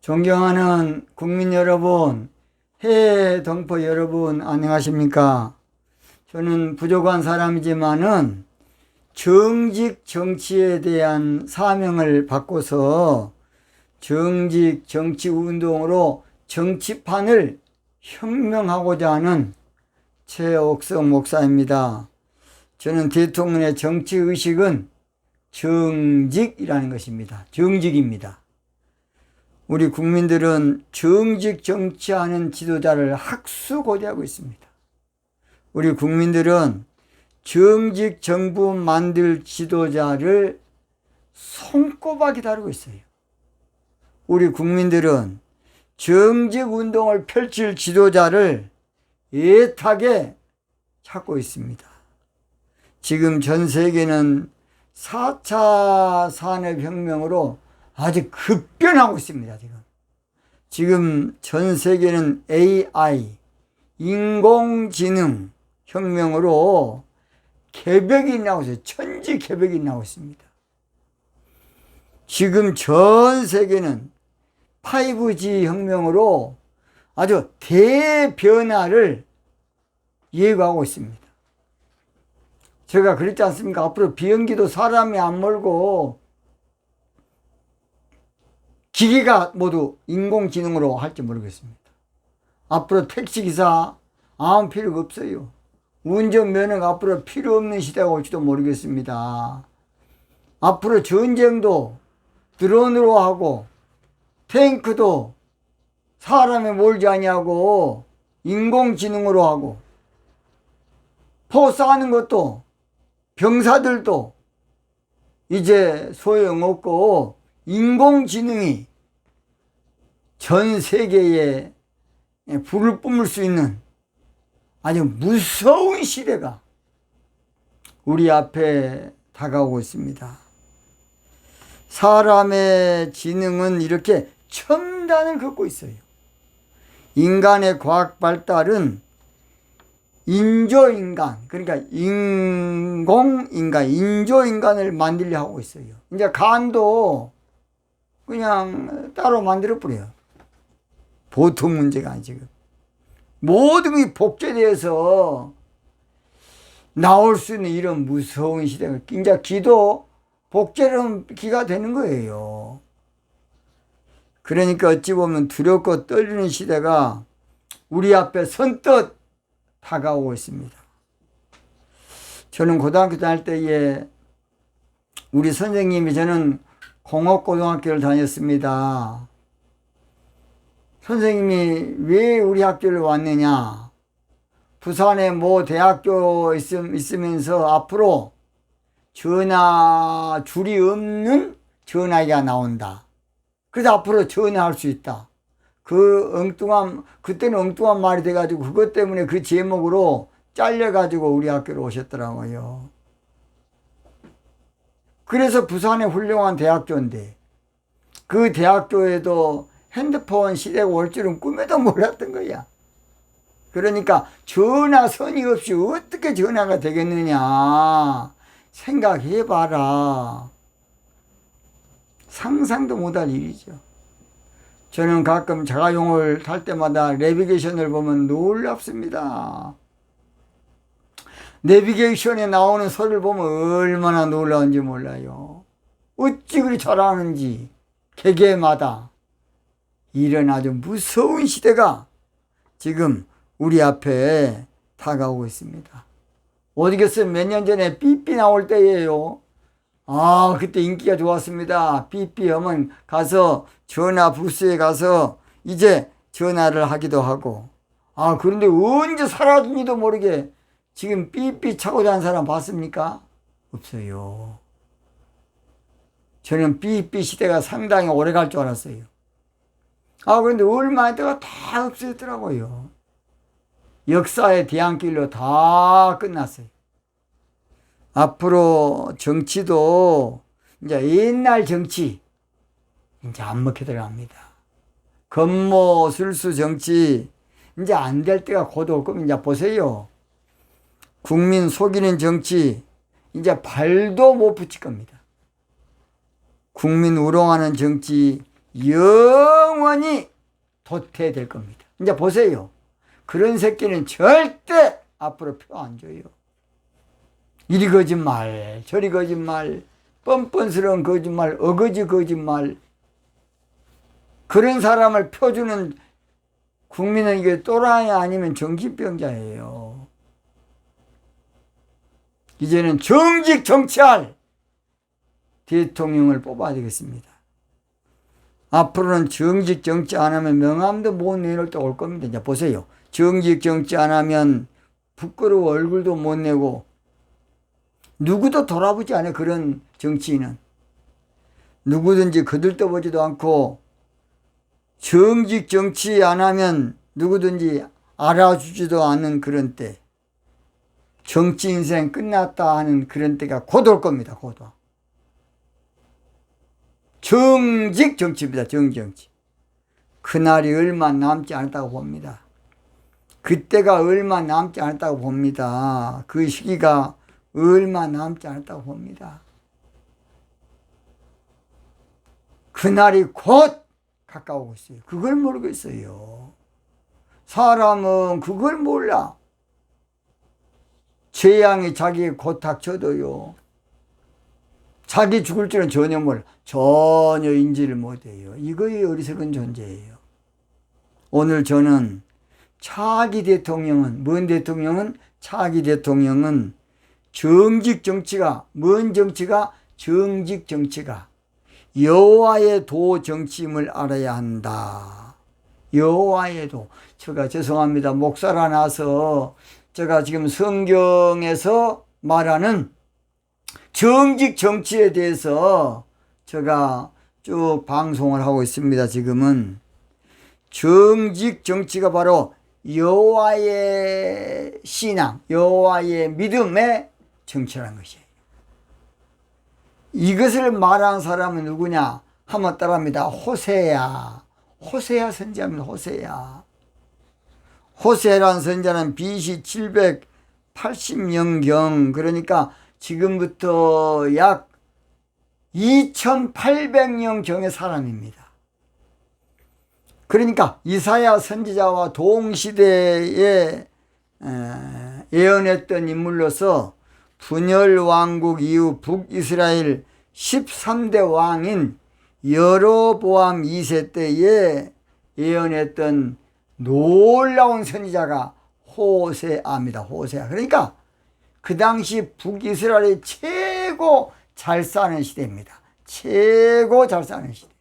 존경하는 국민 여러분, 해외 동포 여러분, 안녕하십니까? 저는 부족한 사람이지만은 정직 정치에 대한 사명을 받고서 정직 정치 운동으로 정치판을 혁명하고자 하는 최옥성 목사입니다. 저는 대통령의 정치의식은 정직이라는 것입니다. 정직입니다. 우리 국민들은 정직 정치하는 지도자를 학수고대하고 있습니다. 우리 국민들은 정직 정부 만들 지도자를 손꼽아 기다리고 있어요. 우리 국민들은 정직 운동을 펼칠 지도자를 애타게 찾고 있습니다. 지금 전 세계는 4차 산업혁명으로 아주 급변하고 있습니다. 지금 전 세계는 AI, 인공지능 혁명으로 개벽이 나오고 있어요. 천지 개벽이 나오고 있습니다. 지금 전 세계는 5G 혁명으로 아주 대변화를 예고하고 있습니다. 제가 그랬지 않습니까? 앞으로 비행기도 사람이 안 몰고 기계가 모두 인공지능으로 할지 모르겠습니다. 앞으로 택시기사 아무 필요가 없어요. 운전면허가 앞으로 필요 없는 시대가 올지도 모르겠습니다. 앞으로 전쟁도 드론으로 하고 탱크도 사람이 몰지 아니하고 인공지능으로 하고 포 쏘는 것도 병사들도 이제 소용없고 인공지능이 전 세계에 불을 뿜을 수 있는 아주 무서운 시대가 우리 앞에 다가오고 있습니다. 사람의 지능은 이렇게 첨단을 걷고 있어요. 인간의 과학 발달은 인조인간, 그러니까 인공인간, 인조인간을 만들려 하고 있어요. 이제 간도 그냥 따로 만들어버려요. 보통 문제가 아니지. 지금 모든 게 복제되어서 나올 수 있는 이런 무서운 시대가 이제 기도 복제는 기가 되는 거예요. 그러니까 어찌 보면 두렵고 떨리는 시대가 우리 앞에 선뜻 다가오고 있습니다. 저는 고등학교 다닐 때에 우리 선생님이 저는 공업고등학교를 다녔습니다. 선생님이 왜 우리 학교를 왔느냐? 부산에 뭐 대학교 있으면서 앞으로 전화 줄이 없는 전화기가 나온다. 그래서 앞으로 전화할 수 있다. 그때는 엉뚱한 말이 돼가지고 그것 때문에 그 제목으로 잘려가지고 우리 학교로 오셨더라고요. 그래서 부산의 훌륭한 대학교인데 그 대학교에도 핸드폰 시대가 올 줄은 꿈에도 몰랐던 거야. 그러니까 전화선이 없이 어떻게 전화가 되겠느냐 생각해봐라. 상상도 못할 일이죠. 저는 가끔 자가용을 탈 때마다 내비게이션을 보면 놀랍습니다. 내비게이션에 나오는 소리를 보면 얼마나 놀라운지 몰라요. 어찌 그리 잘하는지 개개마다 이런 아주 무서운 시대가 지금 우리 앞에 다가오고 있습니다. 어디겠어요? 몇 년 전에 삐삐 나올 때예요. 그때 인기가 좋았습니다. 삐삐 하면 가서 전화 부스에 가서 이제 전화를 하기도 하고 그런데 언제 사라진지도 모르게 지금 삐삐 차고 자는 사람 봤습니까? 없어요. 저는 삐삐 시대가 상당히 오래 갈 줄 알았어요. 그런데 얼마 있다가 다 없어졌더라고요. 역사의 뒤안길로 다 끝났어요. 앞으로 정치도 이제 옛날 정치 이제 안 먹혀 들어갑니다. 겉모술수 정치 이제 안 될 때가 곧 올 겁니다. 이제 보세요. 국민 속이는 정치 이제 발도 못 붙일 겁니다. 국민 우롱하는 정치 영원히 영원히 도태될 겁니다. 이제 보세요. 그런 새끼는 절대 앞으로 표 안 줘요. 이리 거짓말, 저리 거짓말, 뻔뻔스러운 거짓말, 어거지 거짓말. 그런 사람을 펴주는 국민은 이게 또라이 아니면 정신병자예요. 이제는 정직 정치할 대통령을 뽑아야 되겠습니다. 앞으로는 정직 정치 안 하면 명함도 못 내놓을 때 올 겁니다. 이제 보세요. 정직 정치 안 하면 부끄러워 얼굴도 못 내고 누구도 돌아보지 않아요. 그런 정치인은. 누구든지 거들떠보지도 않고 정직 정치 안 하면 누구든지 알아주지도 않는 그런 때, 정치 인생 끝났다 하는 그런 때가 곧 올 겁니다. 곧 와. 정직 정치입니다. 정직 정치. 그날이 얼마 남지 않았다고 봅니다. 그때가 얼마 남지 않았다고 봅니다. 그 시기가 얼마 남지 않았다고 봅니다. 그날이 곧 가까우고 있어요. 그걸 모르겠어요. 사람은 그걸 몰라. 재앙이 자기에 곧 닥쳐도요. 자기 죽을 줄은 전혀 몰라. 전혀 인지를 못해요. 이거의 어리석은 존재예요. 오늘 저는 차기 대통령은, 뭔 대통령은? 차기 대통령은 정직 정치가, 뭔 정치가? 정직 정치가 여호와의 도 정치임을 알아야 한다. 여호와의 도. 제가 죄송합니다. 목사라 나서 제가 지금 성경에서 말하는 정직 정치에 대해서 제가 쭉 방송을 하고 있습니다. 지금은 정직 정치가 바로 여호와의 신앙, 여호와의 믿음의 정치라는 것이에요. 이것을 말한 사람은 누구냐 하면 따라합니다. 호세야. 호세야 선지자입니다. 호세야. 호세라는 선지자는 BC 780년경, 그러니까 지금부터 약 2800년경의 사람입니다. 그러니까 이사야 선지자와 동시대에 예언했던 인물로서 분열 왕국 이후 북이스라엘 13대 왕인 여로보암 2세 때에 예언했던 놀라운 선지자가 호세아입니다. 호세아. 그러니까 그 당시 북이스라엘이 최고 잘 사는 시대입니다. 최고 잘 사는 시대.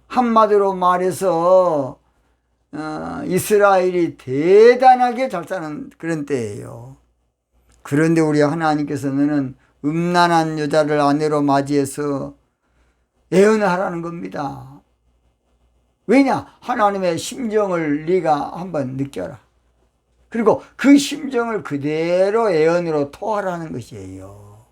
한마디로 말해서 이스라엘이 대단하게 잘 사는 그런 때예요. 그런데 우리 하나님께서는 음란한 여자를 아내로 맞이해서 예언을 하라는 겁니다. 왜냐? 하나님의 심정을 네가 한번 느껴라. 그리고 그 심정을 그대로 예언으로 토하라는 것이에요.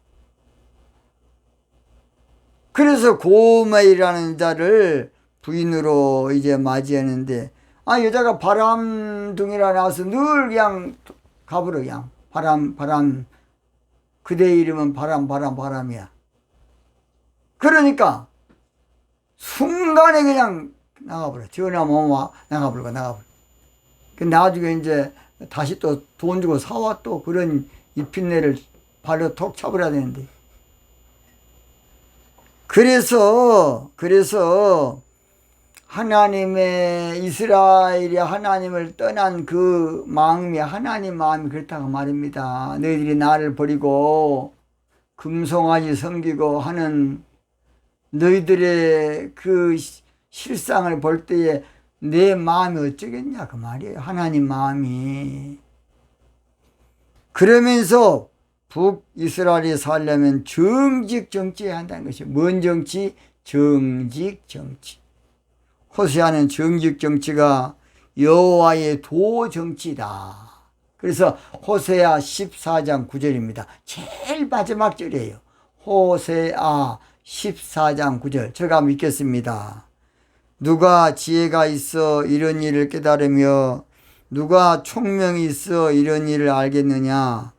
그래서 고멜이라는 자를 부인으로 이제 맞이했는데, 여자가 바람둥이라 나와서 늘 그냥 가버려. 그냥 바람, 그대 이름은 바람이야. 그러니까 순간에 그냥 나가버려. 전화 뭐 나가버려. 나중에 이제 다시 또 돈 주고 사와 또 그런 이핀내를 발로 톡 쳐버려야 되는데. 그래서 하나님의 이스라엘이 하나님을 떠난 그 마음이 하나님 마음이 그렇다고 말입니다. 너희들이 나를 버리고 금송아지 섬기고 하는 너희들의 그 실상을 볼 때에 내 마음이 어쩌겠냐 그 말이에요. 하나님 마음이. 그러면서 북이스라엘이 살려면 정직 정치해야 한다는 것이에요. 뭔 정치? 정직 정치. 호세아는 정직 정치가 여호와의 도 정치다. 그래서 호세아 14장 9절입니다. 제일 마지막 절이에요. 호세아 14장 9절. 제가 믿겠습니다. 누가 지혜가 있어 이런 일을 깨달으며 누가 총명이 있어 이런 일을 알겠느냐.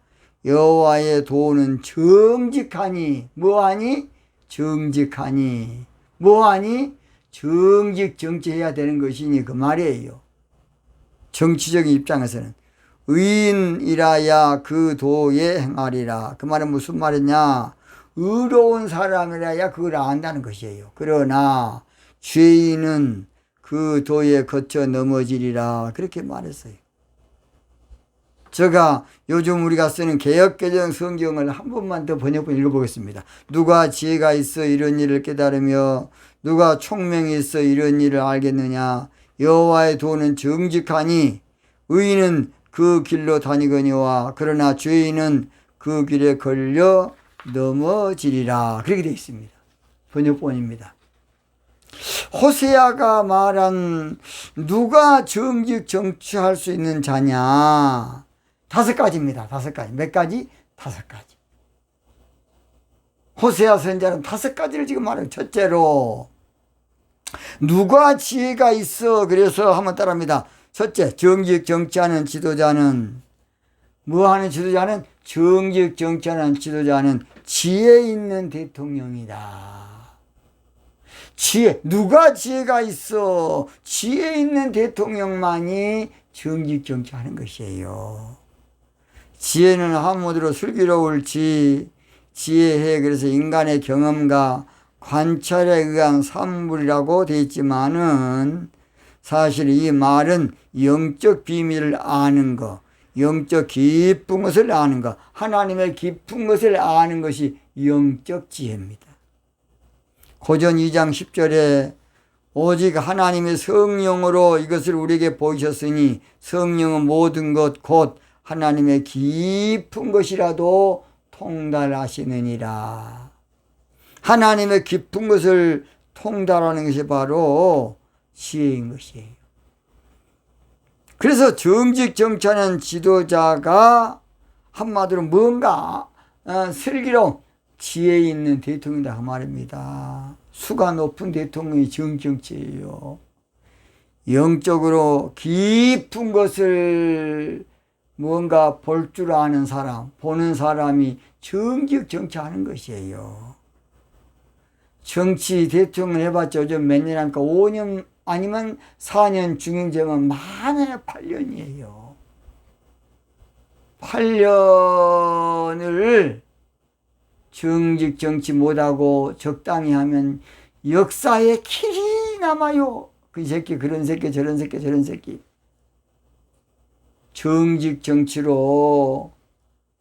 여호와의 도는 정직하니 뭐하니? 정직하니 뭐하니? 정직 정치해야 되는 것이니 그 말이에요. 정치적인 입장에서는 의인이라야 그 도에 행하리라. 그 말은 무슨 말이냐? 의로운 사람이라야 그걸 안다는 것이에요. 그러나 죄인은 그 도에 거쳐 넘어지리라. 그렇게 말했어요. 제가 요즘 우리가 쓰는 개역개정 성경을 한 번만 더 번역본 읽어보겠습니다. 누가 지혜가 있어 이런 일을 깨달으며 누가 총명이 있어 이런 일을 알겠느냐. 여호와의 도는 정직하니 의인은 그 길로 다니거니와 그러나 죄인은 그 길에 걸려 넘어지리라. 그렇게 되어 있습니다. 번역본입니다. 호세아가 말한 누가 정직 정치할 수 있는 자냐? 5가지입니다. 5가지. 몇 가지? 5가지. 호세아 선지자는 5가지를 지금 말해요. 첫째로 누가 지혜가 있어. 그래서 한번 따라합니다. 첫째, 정직 정치하는 지도자는 뭐하는 지도자는? 정직 정치하는 지도자는 지혜 있는 대통령이다. 지혜, 누가 지혜가 있어? 지혜 있는 대통령만이 정직 정치하는 것이에요. 지혜는 한마디로 슬기로울지 지혜해. 그래서 인간의 경험과 관찰에 의한 산물이라고 되어 있지만은 사실 이 말은 영적 비밀을 아는 것, 영적 깊은 것을 아는 것, 하나님의 깊은 것을 아는 것이 영적 지혜입니다. 고전 2장 10절에 오직 하나님의 성령으로 이것을 우리에게 보이셨으니 성령은 모든 것 곧 하나님의 깊은 것이라도 통달하시느니라. 하나님의 깊은 것을 통달하는 것이 바로 지혜인 것이에요. 그래서 정직 정치하는 지도자가 한마디로 뭔가 슬기로운 지혜 있는 대통령이다 그 말입니다. 수가 높은 대통령이 정치예요. 영적으로 깊은 것을 뭔가 볼 줄 아는 사람, 보는 사람이 정직 정치하는 것이에요. 정치 대통령 해봤자 요즘 몇 년 하니까 5년 아니면 4년 중임제면 많아야 8년이에요. 8년을 정직 정치 못하고 적당히 하면 역사에 길이 남아요. 그 새끼 그런 새끼 저런 새끼 저런 새끼. 정직 정치로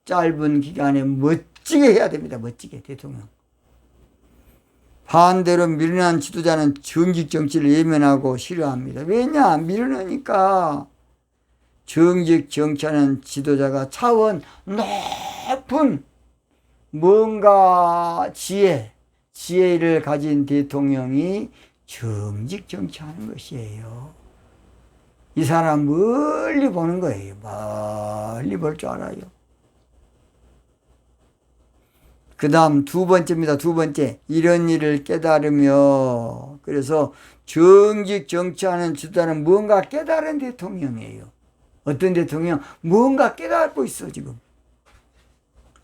짧은 기간에 멋지게 해야 됩니다. 멋지게 대통령. 반대로 미련한 지도자는 정직 정치를 예면하고 싫어합니다. 왜냐? 미련하니까. 정직 정치하는 지도자가 차원 높은 뭔가 지혜를 가진 대통령이 정직 정치하는 것이에요. 이 사람 멀리 보는 거예요. 멀리 볼 줄 알아요. 그 다음 두 번째입니다. 두 번째. 이런 일을 깨달으며. 그래서 정직 정치하는 지도자는 뭔가 깨달은 대통령이에요. 어떤 대통령? 뭔가 깨닫고 있어 지금.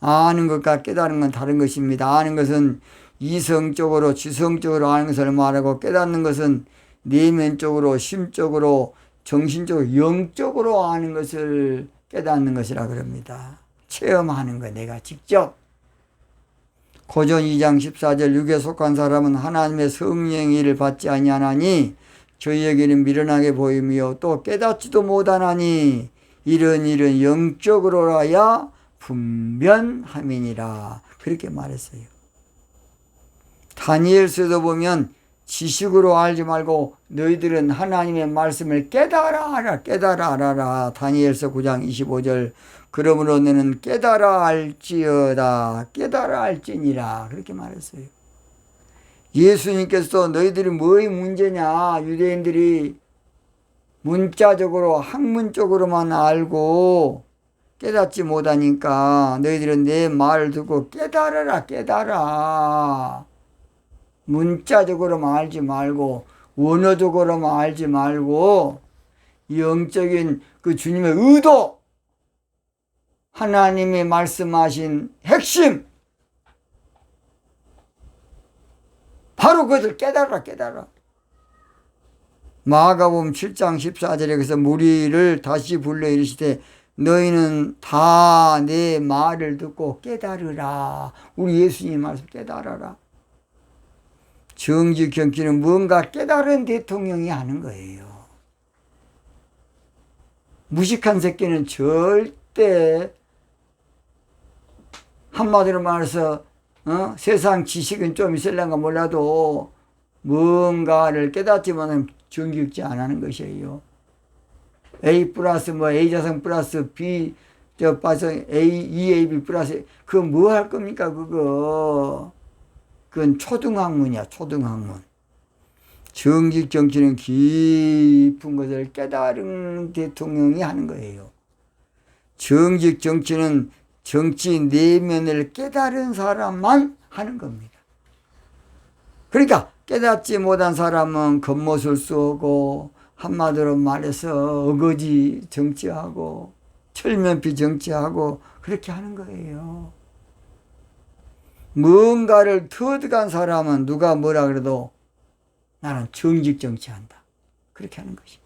아는 것과 깨달은 건 다른 것입니다. 아는 것은 이성적으로 지성적으로 아는 것을 말하고 깨닫는 것은 내면적으로 심적으로 정신적으로 영적으로 아는 것을 깨닫는 것이라 그럽니다. 체험하는 거 내가 직접. 고전 2장 14절 육에 속한 사람은 하나님의 성령의 일을 받지 아니하나니 저희에게는 미련하게 보이며 또 깨닫지도 못하나니 이런 일은 영적으로라야 분변함이니라. 그렇게 말했어요. 다니엘서도 보면 지식으로 알지 말고 너희들은 하나님의 말씀을 깨달아 알아라. 다니엘서 9장 25절. 그러므로 너는 깨달아 알지어다. 깨달아 알지니라. 그렇게 말했어요. 예수님께서 너희들이 뭐의 문제냐. 유대인들이 문자적으로 학문적으로만 알고 깨닫지 못하니까 너희들은 내 말을 듣고 깨달아. 문자적으로만 알지 말고 원어적으로만 알지 말고 영적인 그 주님의 의도, 하나님이 말씀하신 핵심 바로 그것을 깨달아라, 깨달아. 마가복음 7장 14절에 그래서 무리를 다시 불러 이르시되 너희는 다 내 말을 듣고 깨달으라. 우리 예수님 말씀 깨달아라. 정직 정치는 뭔가 깨달은 대통령이 하는 거예요. 무식한 새끼는 절대, 한마디로 말해서 세상 지식은 좀 있을란가 몰라도 뭔가를 깨닫지만 정직지 안 하는 것이에요. A 플러스 A 자성 플러스 B EAB 플러스 그거 뭐 할 겁니까 그거. 그건 초등학문이야, 초등학문. 정직 정치는 깊은 것을 깨달은 대통령이 하는 거예요. 정직 정치는 정치 내면을 깨달은 사람만 하는 겁니다. 그러니까 깨닫지 못한 사람은 겉모술 쏘고 한마디로 말해서 어거지 정치하고 철면피 정치하고 그렇게 하는 거예요. 뭔가를 터득한 사람은 누가 뭐라 그래도 나는 정직 정치한다. 그렇게 하는 것이.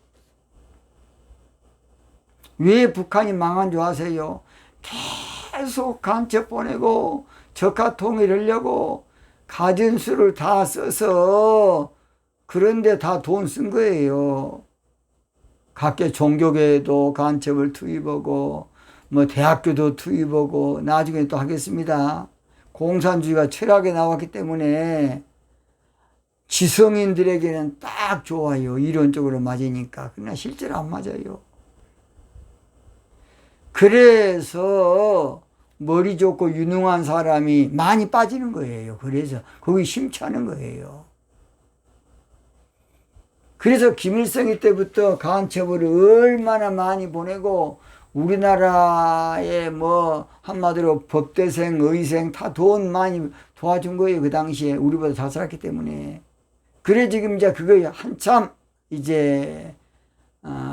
왜 북한이 망한 줄 아세요? 계속 간첩 보내고 적화 통일하려고 가진 수를 다 써서 그런데 다 돈 쓴 거예요. 각계 종교계에도 간첩을 투입하고 뭐 대학교도 투입하고 나중에 또 하겠습니다. 공산주의가 철학에 나왔기 때문에 지성인들에게는 딱 좋아요. 이론적으로 맞으니까. 그러나 실제로 안 맞아요. 그래서 머리 좋고 유능한 사람이 많이 빠지는 거예요. 그래서 거기 심취하는 거예요. 그래서 김일성이 때부터 간첩을 얼마나 많이 보내고 우리나라에 뭐 한마디로 법대생, 의생 다 돈 많이 도와준 거예요. 그 당시에 우리보다 잘 살았기 때문에. 그래 지금 이제 그거 한참 이제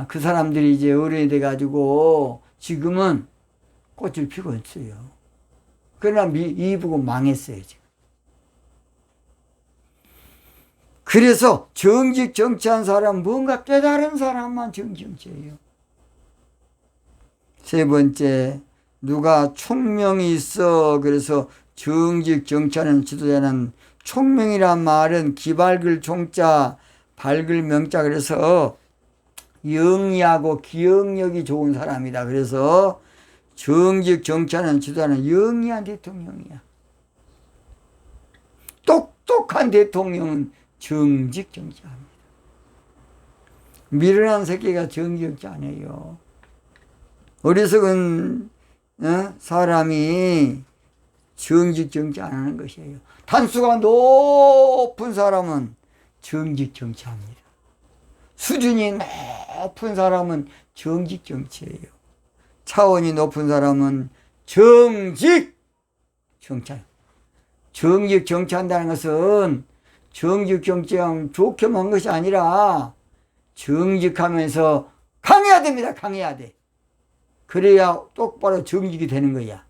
그 사람들이 이제 어른이 돼가지고 지금은 꽃을 피고 있어요. 그러나 이북은 망했어요 지금. 그래서 정직 정치한 사람, 뭔가 깨달은 사람만 정직 정치예요. 세 번째, 누가 총명이 있어. 그래서 정직 정치하는 지도자는, 총명이란 말은 기발글 총자, 밝을 명자, 그래서 영리하고 기억력이 좋은 사람이다. 그래서 정직 정치하는 지도자는 영리한 대통령이야. 똑똑한 대통령은 정직 정치합니다. 미련한 새끼가 정직 정치 안 해요. 어리석은 사람이 정직 정치 안 하는 것이에요. 단수가 높은 사람은 정직 정치합니다. 수준이 높은 사람은 정직 정치예요. 차원이 높은 사람은 정직 정치해요. 정직 정치한다는 것은 정직 정치하면 좋게만 한 것이 아니라 정직하면서 강해야 됩니다. 강해야 돼. 그래야 똑바로 정직이 되는 거야.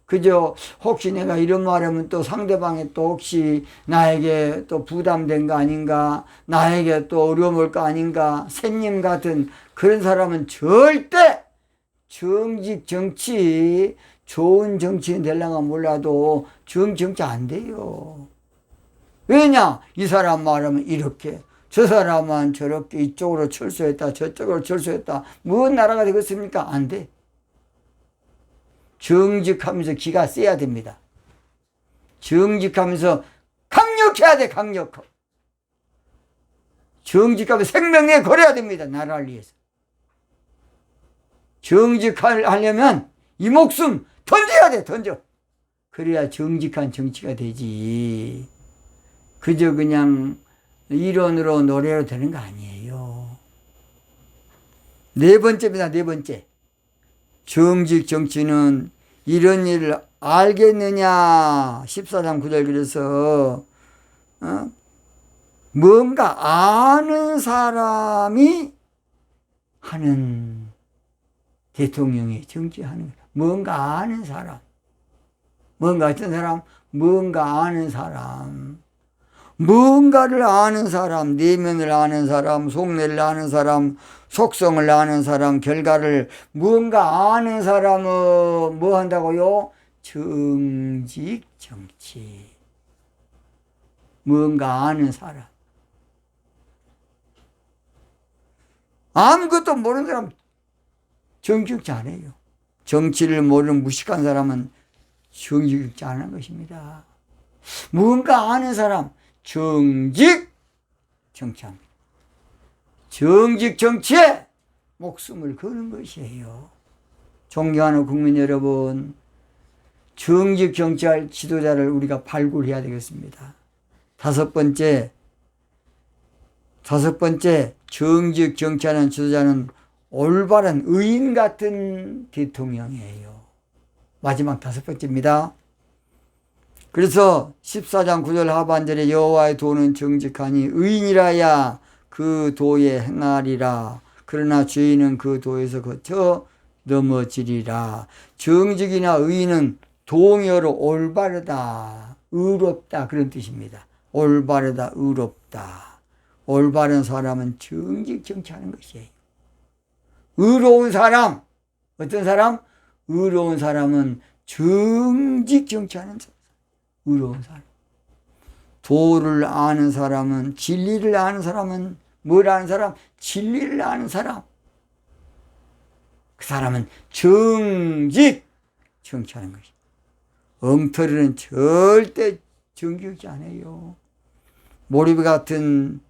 그저 혹시 내가 이런 말하면 또 상대방이 또 혹시 나에게 또 부담된 거 아닌가, 나에게 또 어려움 올 거 아닌가, 샘님 같은 그런 사람은 절대 정직 정치, 좋은 정치인 되려면 몰라도 정치 안 돼요. 왜냐? 이 사람 말하면 이렇게, 저 사람은 저렇게, 이쪽으로 철수했다, 저쪽으로 철수했다. 무슨 나라가 되겠습니까? 안 돼. 정직하면서 기가 세야 됩니다. 정직하면서 강력해야 돼, 강력. 정직하면서 생명에 걸어야 됩니다. 나라를 위해서. 정직하려면 이 목숨 던져야 돼, 던져. 그래야 정직한 정치가 되지. 그저 그냥 이론으로 노래로 되는 거 아니에요. 네 번째입니다. 네 번째. 정직 정치는 이런 일을 알겠느냐. 14장 9절 그래서 뭔가 아는 사람이 하는 대통령이 정치하는 거예요. 뭔가 아는 사람. 뭔가 어떤 사람? 뭔가 아는 사람. 뭔가를 아는 사람, 내면을 아는 사람, 속내를 아는 사람, 속성을 아는 사람, 결과를 뭔가 아는 사람은 뭐 한다고요? 정직정치. 뭔가 아는 사람. 아무것도 모르는 사람 정직정치 안 해요. 정치를 모르는 무식한 사람은 정직정치 안 하는 것입니다. 뭔가 아는 사람 정직정치합니다. 정직정치에 목숨을 거는 것이에요. 존경하는 국민 여러분, 정직정치할 지도자를 우리가 발굴해야 되겠습니다. 다섯 번째, 정직정치하는 지도자는 올바른 의인 같은 대통령이에요. 마지막 다섯 번째입니다. 그래서 14장 9절 하반절에 여호와의 도는 정직하니 의인이라야 그 도에 행하리라. 그러나 죄인은 그 도에서 거쳐 넘어지리라. 정직이나 의인은 동의어로 올바르다, 의롭다 그런 뜻입니다. 올바르다, 의롭다. 올바른 사람은 정직정치하는 것이에요. 의로운 사람, 어떤 사람? 의로운 사람은 정직정치하는 사람. 의로운 사람. 도를 아는 사람은, 진리를 아는 사람은 뭘 아는 사람? 진리를 아는 사람. 그 사람은 정직정치하는 것이에요. 엉터리는 절대 정직하지 않아요. 모리비 같은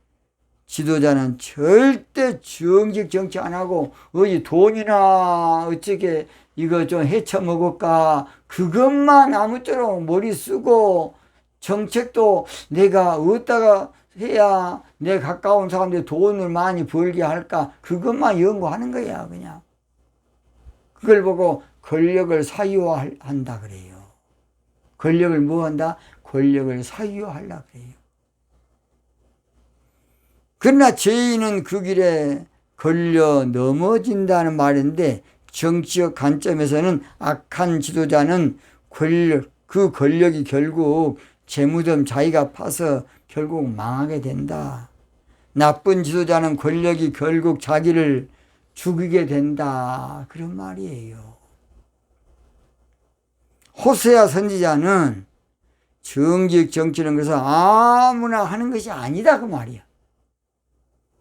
지도자는 절대 정직정치 안 하고 어디 돈이나 어떻게 이거 좀 헤쳐먹을까 그것만 아무쪼록 머리 쓰고 정책도 내가 어디다가 해야 내 가까운 사람들이 돈을 많이 벌게 할까 그것만 연구하는 거야. 그냥 그걸 보고 권력을 사유화한다 그래요. 권력을 뭐 한다? 권력을 사유화하려고 그래요. 그러나 죄인은 그 길에 걸려 넘어진다는 말인데 정치적 관점에서는 악한 지도자는 그 권력이 결국 재무점 자기가 파서 결국 망하게 된다. 나쁜 지도자는 권력이 결국 자기를 죽이게 된다. 그런 말이에요. 호세아 선지자는 정직 정치는 그래서 아무나 하는 것이 아니다 그 말이야.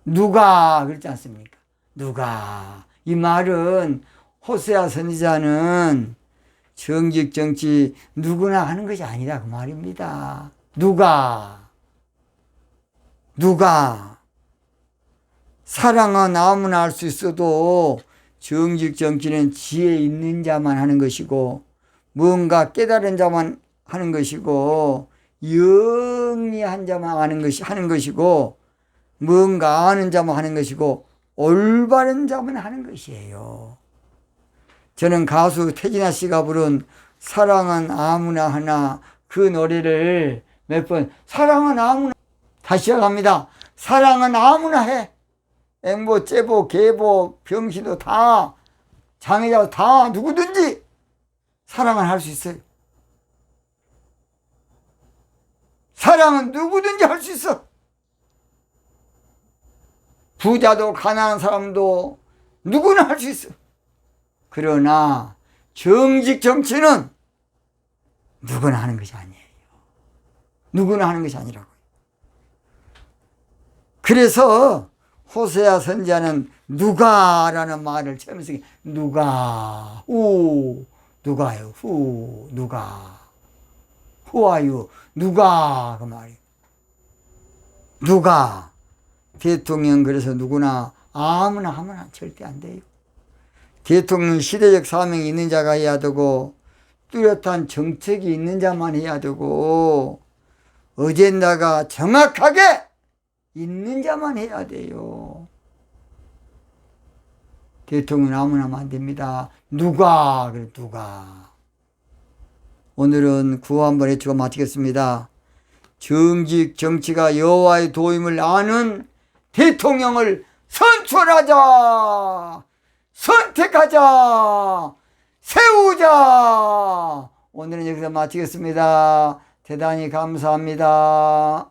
누가 그렇지 않습니까? 누가 이 말은 호세아 선지자는 정직 정치 누구나 하는 것이 아니다 그 말입니다. 누가 사랑은 아무나 할 수 있어도 정직 정치는 지혜 있는 자만 하는 것이고 뭔가 깨달은 자만 하는 것이고 영리한 자만 하는 것이고 뭔가 아는 자만 하는 것이고 올바른 자만 하는 것이에요. 저는 가수 태진아 씨가 부른 사랑은 아무나 하나 그 노래를 몇 번 사랑은 아무나 다시 시작합니다. 사랑은 아무나 해. 앵보, 째보, 개보, 병신도 다 장애자도 다 누구든지 사랑은 할 수 있어요. 사랑은 누구든지 할 수 있어. 부자도 가난한 사람도 누구나 할 수 있어. 그러나 정직 정치는 누구나 하는 것이 아니에요. 누구나 하는 것이 아니라고요. 그래서 호세아 선지자는 누가라는 말을 처음 쓰기 누가 누가요 누가 후아유 누가 그 말이에요. 누가 대통령 그래서 누구나 아무나 하면 절대 안 돼요. 대통령 시대적 사명이 있는 자가 해야 되고 뚜렷한 정책이 있는 자만 해야 되고 어젠다가 정확하게 있는 자만 해야 돼요. 대통령 아무나 하면 안 됩니다. 누가 그래 누가. 오늘은 구호 한번 해주고 마치겠습니다. 정직 정치가 여호와의 도임을 아는 대통령을 선출하자, 선택하자, 세우자. 오늘은 여기서 마치겠습니다. 대단히 감사합니다.